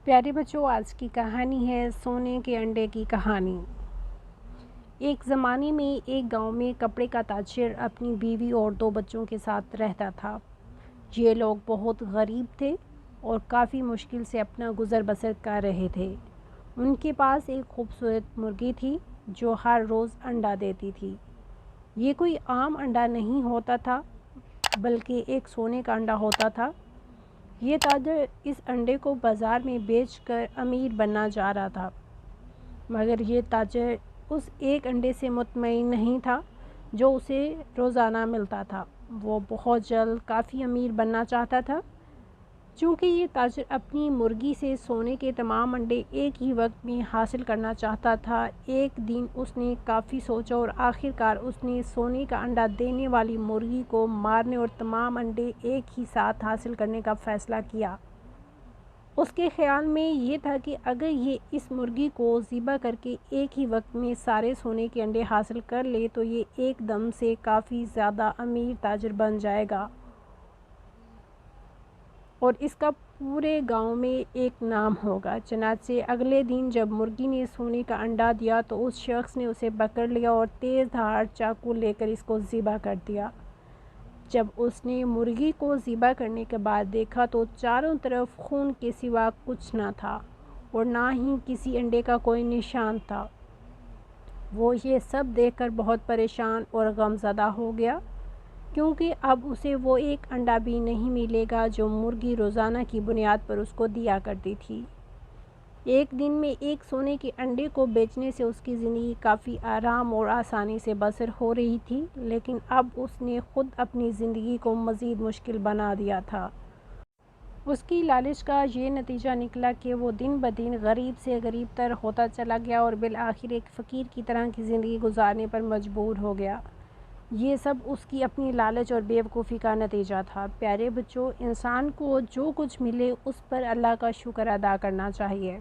پیارے بچوں، آج کی کہانی ہے سونے کے انڈے کی کہانی۔ ایک زمانے میں ایک گاؤں میں کپڑے کا تاجر اپنی بیوی اور 2 بچوں کے ساتھ رہتا تھا۔ یہ لوگ بہت غریب تھے اور کافی مشکل سے اپنا گزر بسر کر رہے تھے۔ ان کے پاس ایک خوبصورت مرغی تھی جو ہر روز انڈا دیتی تھی۔ یہ کوئی عام انڈا نہیں ہوتا تھا بلکہ ایک سونے کا انڈا ہوتا تھا۔ یہ تاجر اس انڈے کو بازار میں بیچ کر امیر بننا چاہ رہا تھا، مگر یہ تاجر اس ایک انڈے سے مطمئن نہیں تھا جو اسے روزانہ ملتا تھا۔ وہ بہت جلد کافی امیر بننا چاہتا تھا۔ چونکہ یہ تاجر اپنی مرغی سے سونے کے تمام انڈے ایک ہی وقت میں حاصل کرنا چاہتا تھا، ایک دن اس نے کافی سوچا اور آخرکار اس نے سونے کا انڈا دینے والی مرغی کو مارنے اور تمام انڈے ایک ہی ساتھ حاصل کرنے کا فیصلہ کیا۔ اس کے خیال میں یہ تھا کہ اگر یہ اس مرغی کو ذبح کر کے ایک ہی وقت میں سارے سونے کے انڈے حاصل کر لے تو یہ ایک دم سے کافی زیادہ امیر تاجر بن جائے گا اور اس کا پورے گاؤں میں ایک نام ہوگا۔ چنانچہ اگلے دن جب مرغی نے سونے کا انڈا دیا تو اس شخص نے اسے پکڑ لیا اور تیز دھار چاقو لے کر اس کو ذبح کر دیا۔ جب اس نے مرغی کو ذبح کرنے کے بعد دیکھا تو چاروں طرف خون کے سوا کچھ نہ تھا اور نہ ہی کسی انڈے کا کوئی نشان تھا۔ وہ یہ سب دیکھ کر بہت پریشان اور غمزدہ ہو گیا، کیونکہ اب اسے وہ ایک انڈا بھی نہیں ملے گا جو مرغی روزانہ کی بنیاد پر اس کو دیا کرتی تھی۔ ایک دن میں ایک سونے کے انڈے کو بیچنے سے اس کی زندگی کافی آرام اور آسانی سے بسر ہو رہی تھی، لیکن اب اس نے خود اپنی زندگی کو مزید مشکل بنا دیا تھا۔ اس کی لالچ کا یہ نتیجہ نکلا کہ وہ دن بدن غریب سے غریب تر ہوتا چلا گیا اور بالآخر ایک فقیر کی طرح کی زندگی گزارنے پر مجبور ہو گیا۔ یہ سب اس کی اپنی لالچ اور بے وقوفی کا نتیجہ تھا۔ پیارے بچوں، انسان کو جو کچھ ملے اس پر اللہ کا شکر ادا کرنا چاہیے۔